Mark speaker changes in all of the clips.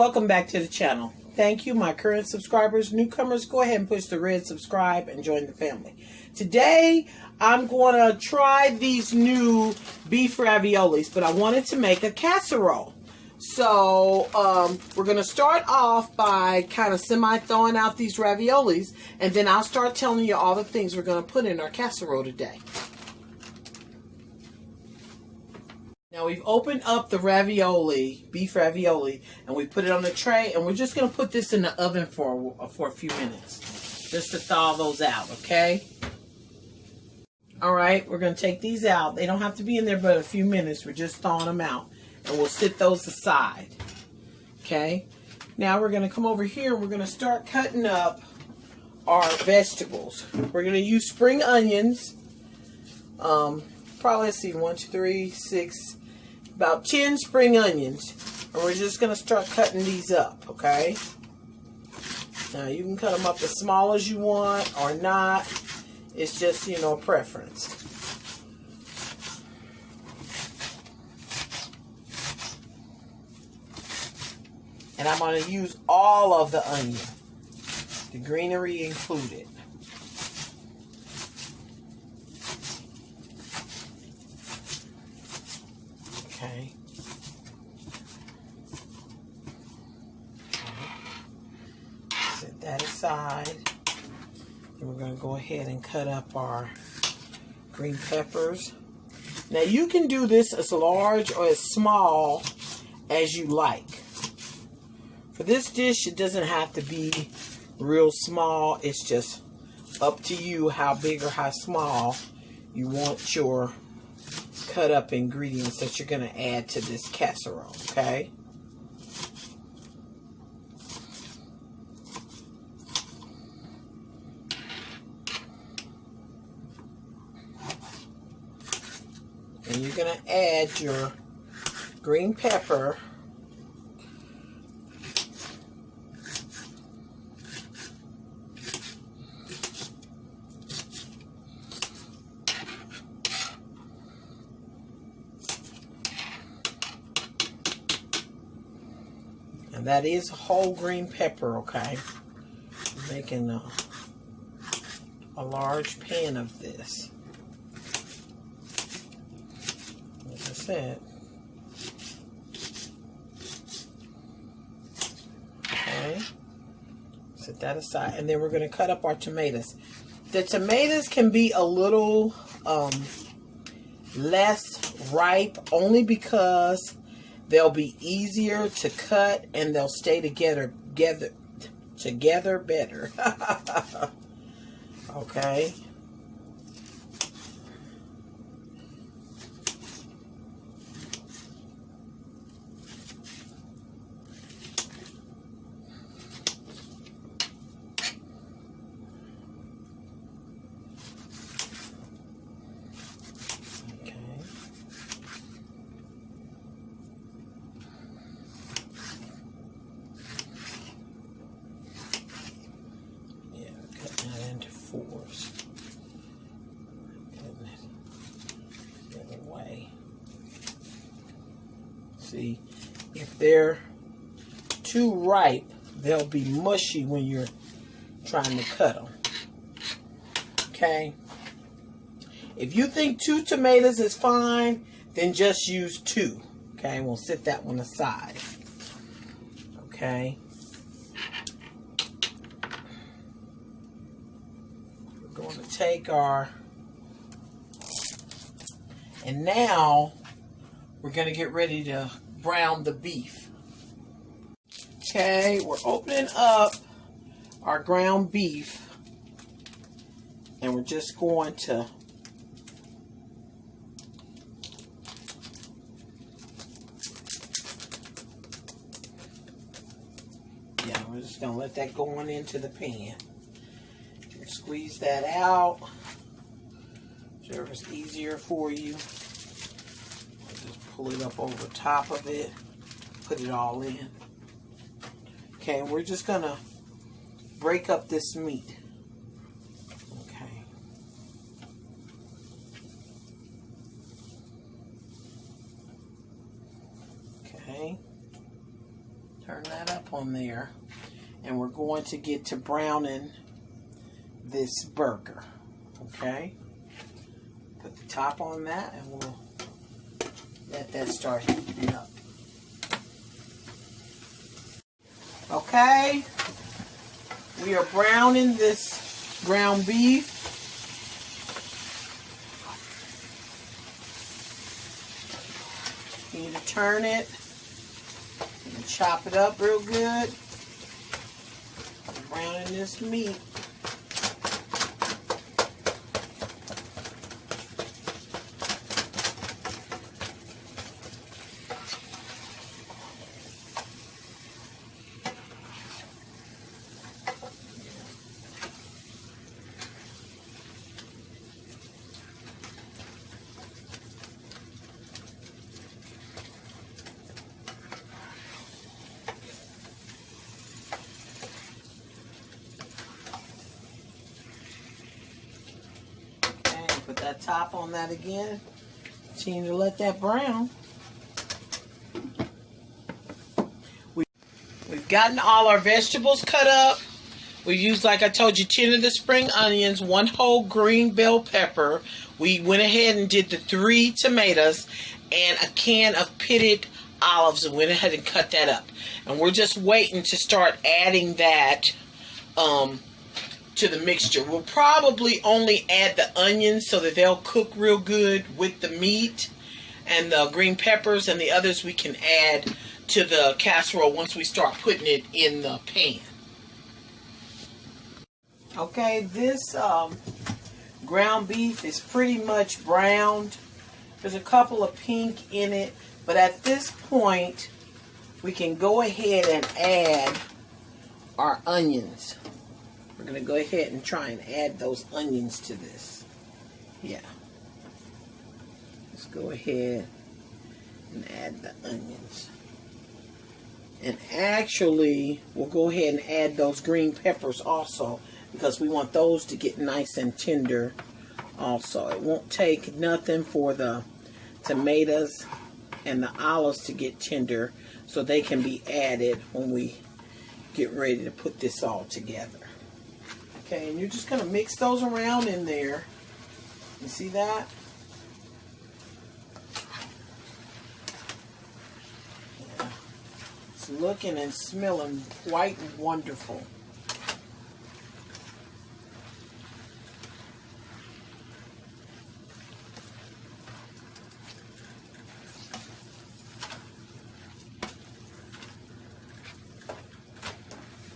Speaker 1: Welcome back to the channel. Thank you, my current subscribers. Newcomers, go ahead and push the red subscribe and join the family. Today, I'm going to try these new beef raviolis, but I wanted to make a casserole. So, we're going to start off by kind of semi-thawing out these raviolis, and then I'll start telling you all the things we're going to put in our casserole today. Now we've opened up the ravioli, beef ravioli, and we put it on the tray, and we're just going to put this in the oven for a few minutes, just to thaw those out, okay? Alright, we're going to take these out. They don't have to be in there but a few minutes. We're just thawing them out, and we'll sit those aside, okay? Now we're going to come over here, and we're going to start cutting up our vegetables. We're going to use spring onions, probably, let's see, 1, 2, 3, 6, about 10 spring onions, and we're just going to start cutting these up, okay? Now you can cut them up as small as you want or not. It's just, you know, preference. And I'm going to use all of the onion, the greenery included. Okay. Set that aside. And we're going to go ahead and cut up our green peppers. Now you can do this as large or as small as you like. For this dish, it doesn't have to be real small. It's just up to you how big or how small you want your cut up ingredients that you're going to add to this casserole, okay? And you're going to add your green pepper. And that is whole green pepper, okay? I'm making a large pan of this. Like I said. Okay. Set that aside. And then we're going to cut up our tomatoes. The tomatoes can be a little less ripe only because they'll be easier to cut and they'll stay together better. Okay. Fours. The other way. See, if they're too ripe, they'll be mushy when you're trying to cut them. Okay? If you think 2 tomatoes is fine, then just use 2. Okay? We'll set that one aside. Okay? Going to take our, and now we're going to get ready to brown the beef. Okay, we're opening up our ground beef, and we're just going to we're just going to let that go on into the pan. Squeeze that out, whichever's easier for you. Just pull it up over top of it, put it all in. Okay, we're just gonna break up this meat. Okay. Okay. Turn that up on there. And we're going to get to browning this burger. Okay? Put the top on that and we'll let that start heating up. Okay? We are browning this ground beef. You need to turn it and chop it up real good. Browning this meat. Put that top on that again. Continue to let that brown. We've gotten all our vegetables cut up. We used, like I told you, 10 of the spring onions, 1 whole green bell pepper. We went ahead and did the 3 tomatoes and a can of pitted olives and went ahead and cut that up. And we're just waiting to start adding that to the mixture. We'll probably only add the onions so that they'll cook real good with the meat, and the green peppers and the others we can add to the casserole once we start putting it in the pan. Okay, this ground beef is pretty much browned. There's a couple of pink in it, but at this point we can go ahead and add our onions. We're going to go ahead and try and add those onions to this. Yeah. Let's go ahead and add the onions. And actually, we'll go ahead and add those green peppers also, because we want those to get nice and tender also. It won't take nothing for the tomatoes and the olives to get tender, so they can be added when we get ready to put this all together. Okay, and you're just going to mix those around in there. You see that? Yeah. It's looking and smelling quite wonderful.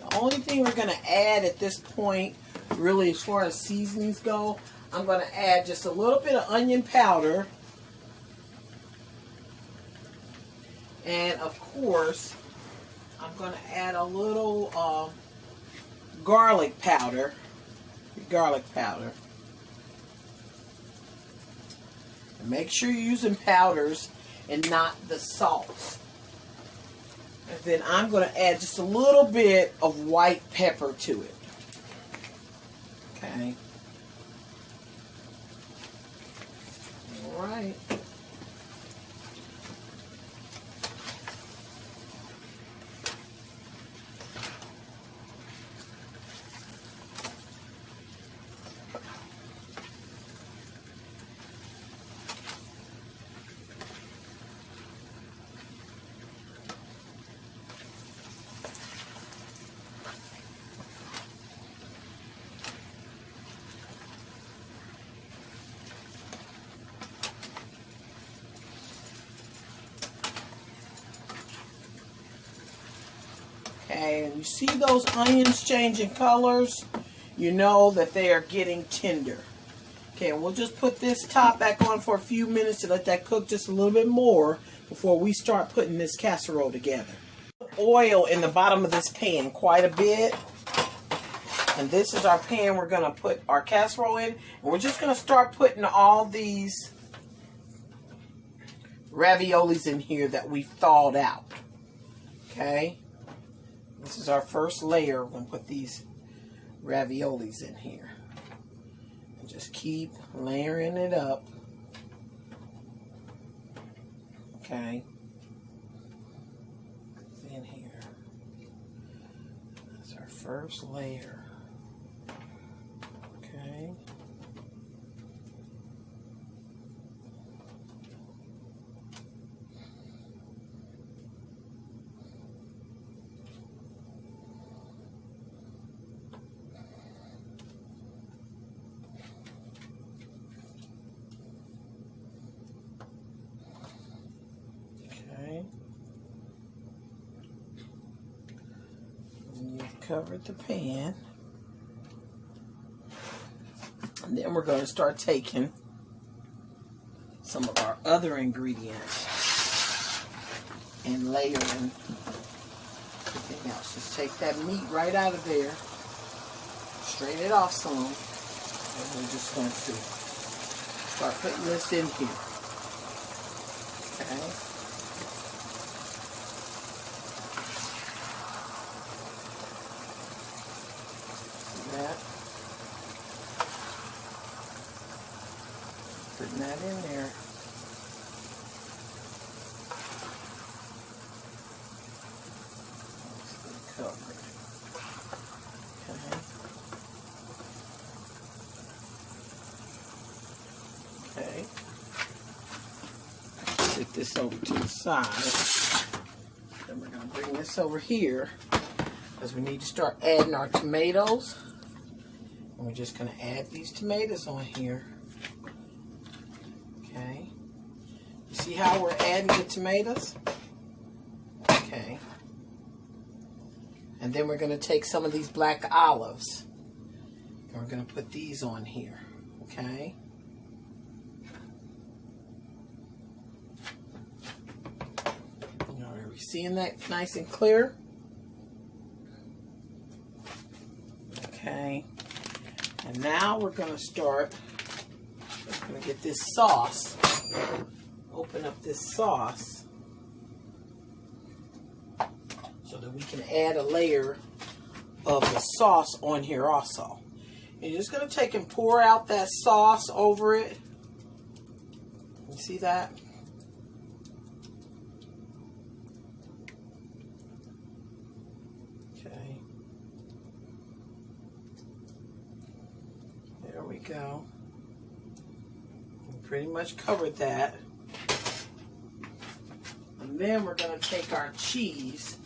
Speaker 1: The only thing we're going to add at this point, really, as far as seasonings go, I'm going to add just a little bit of onion powder. And of course, I'm going to add a little garlic powder. And make sure you're using powders and not the salts. And then I'm going to add just a little bit of white pepper to it. Okay. All right. Okay, and you see those onions changing colors, you know that they are getting tender. Okay, and we'll just put this top back on for a few minutes to let that cook just a little bit more before we start putting this casserole together. Oil in the bottom of this pan, quite a bit. And this is our pan we're going to put our casserole in. And we're just going to start putting all these raviolis in here that we thawed out. Okay. This is our first layer. We're going to put these raviolis in here. And just keep layering it up. Okay. In here. first layer. Okay. Covered the pan, and then we're going to start taking some of our other ingredients and layering everything else. Just take that meat right out of there, strain it off some, and we're just going to start putting this in here. Okay. Putting that in there. Covered. Okay. Okay. Set this over to the side. Then we're going to bring this over here because we need to start adding our tomatoes. And we're just going to add these tomatoes on here. Okay. You see how we're adding the tomatoes? Okay. And then we're going to take some of these black olives. And we're going to put these on here. Okay. Are we seeing that nice and clear? Okay. And now we're going to start. We're going to get this sauce. Open up this sauce so that we can add a layer of the sauce on here also. And you're just going to take and pour out that sauce over it. You see that? Okay. There we go. Pretty much covered that. And then we're going to take our cheese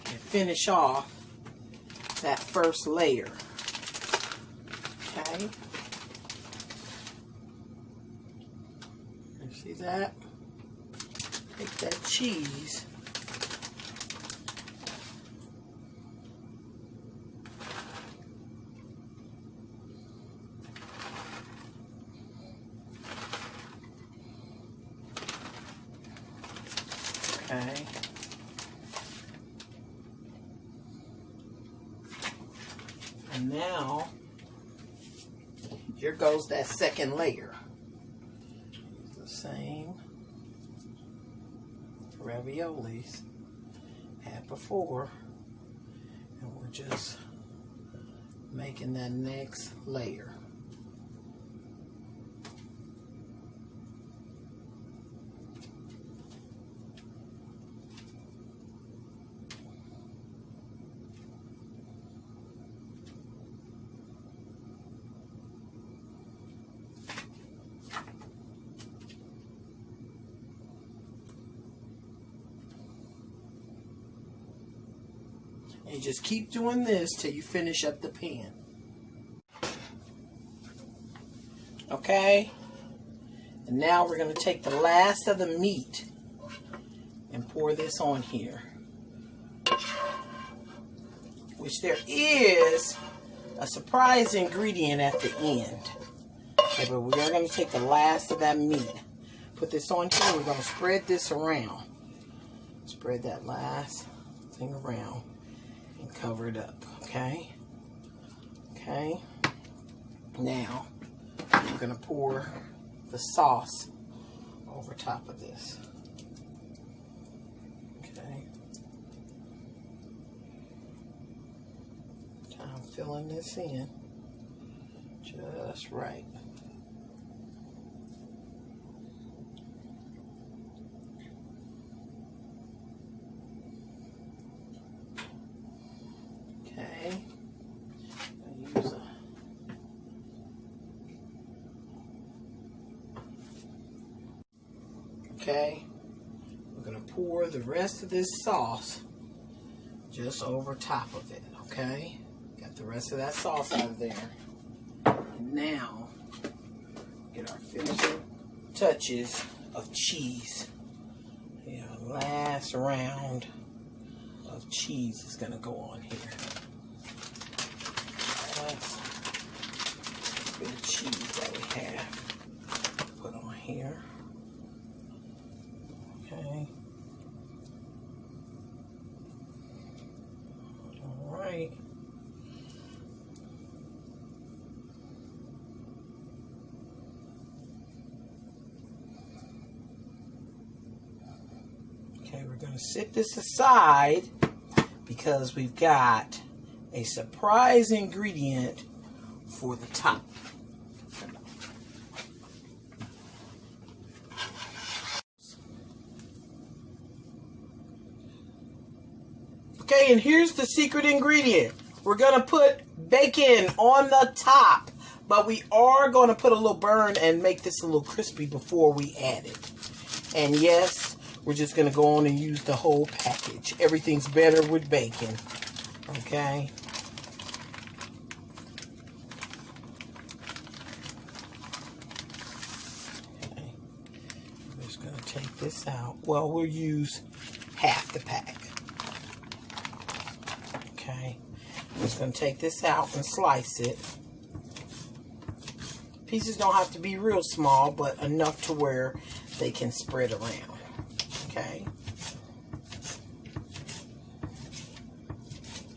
Speaker 1: and finish off that first layer. Okay. You see that? Take that cheese. Okay. And now, here goes that second layer. The same raviolis had before. And we're just making that next layer. And just keep doing this till you finish up the pan. Okay? And now we're going to take the last of the meat and pour this on here. Which there is a surprise ingredient at the end. Okay, but we are going to take the last of that meat. Put this on here. We're going to spread this around. Spread that last thing around. And cover it up, okay? Okay. Now, I'm going to pour the sauce over top of this. Okay. I'm filling this in just right. Okay, we're going to pour the rest of this sauce just over top of it. Okay, got the rest of that sauce out of there. Now, get our finishing touches of cheese. Yeah, last round of cheese is going to go on here. Last bit of cheese that we have. Put on here. Okay. All right. Okay, we're going to set this aside because we've got a surprise ingredient for the top. Okay, and here's the secret ingredient. We're going to put bacon on the top, but we are going to put a little burn and make this a little crispy before we add it. And yes, we're just going to go on and use the whole package. Everything's better with bacon. Okay. Okay. I'm just going to take this out. Well, we'll use half the pack. Okay. I'm just going to take this out and slice it. Pieces don't have to be real small, but enough to where they can spread around. Okay.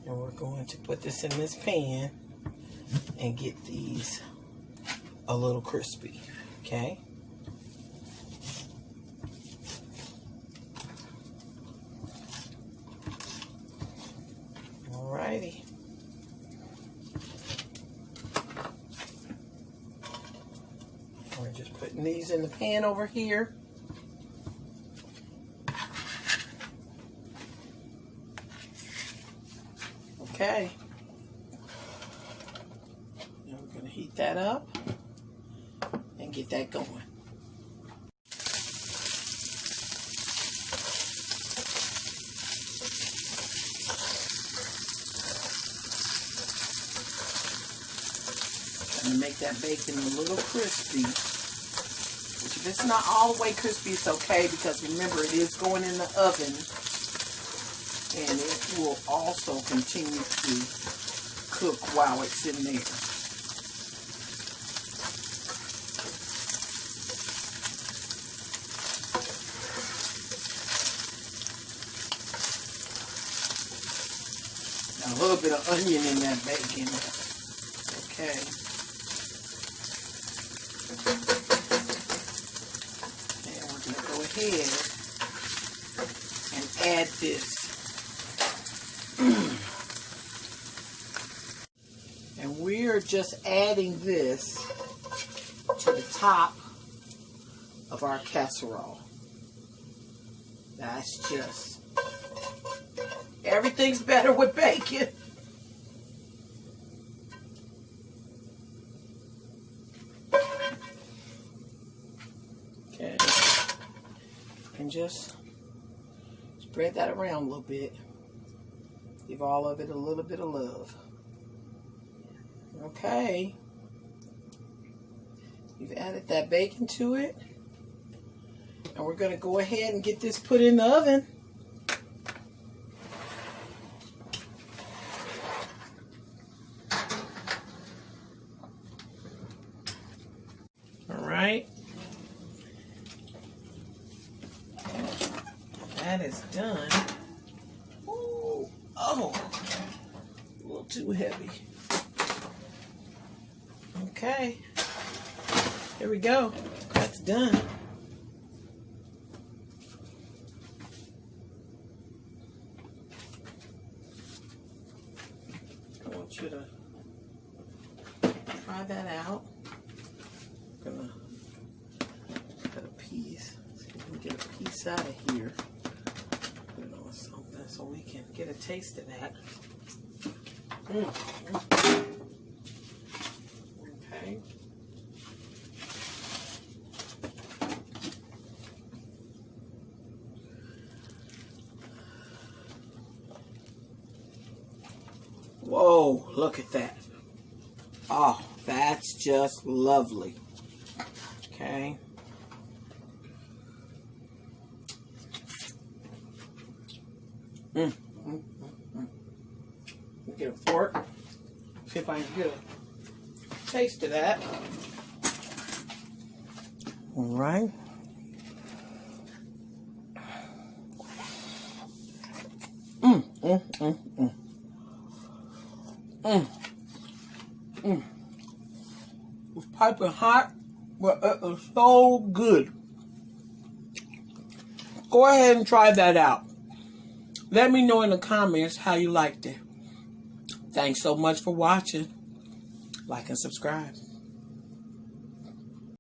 Speaker 1: And we're going to put this in this pan and get these a little crispy. Okay. Alrighty. We're just putting these in the pan over here. Okay. Now we're going to heat that up and get that going. Trying to make that bacon a little crispy. Which if it's not all the way crispy, it's okay, because remember, it is going in the oven. And it will also continue to cook while it's in there. Got a little bit of onion in that bacon. Okay. And we're going to go ahead and add this. And we're just adding this to the top of our casserole. That's just, everything's better with bacon. Okay. And just spread that around a little bit. Give all of it a little bit of love. Okay. You've added that bacon to it. And we're going to go ahead and get this put in the oven. All right. That is done. Ooh. Oh, a little too heavy. Okay, here we go. That's done. I want you to try that out. I'm gonna cut a piece. See if we can get a piece out of here. Put it on something so we can get a taste of that. Okay. Whoa, look at that. Oh, that's just lovely. Okay. Get a fork. See if I can get a taste of that. All right. It's piping hot, but it is so good. Go ahead and try that out. Let me know in the comments how you liked it. Thanks so much for watching. Like and subscribe.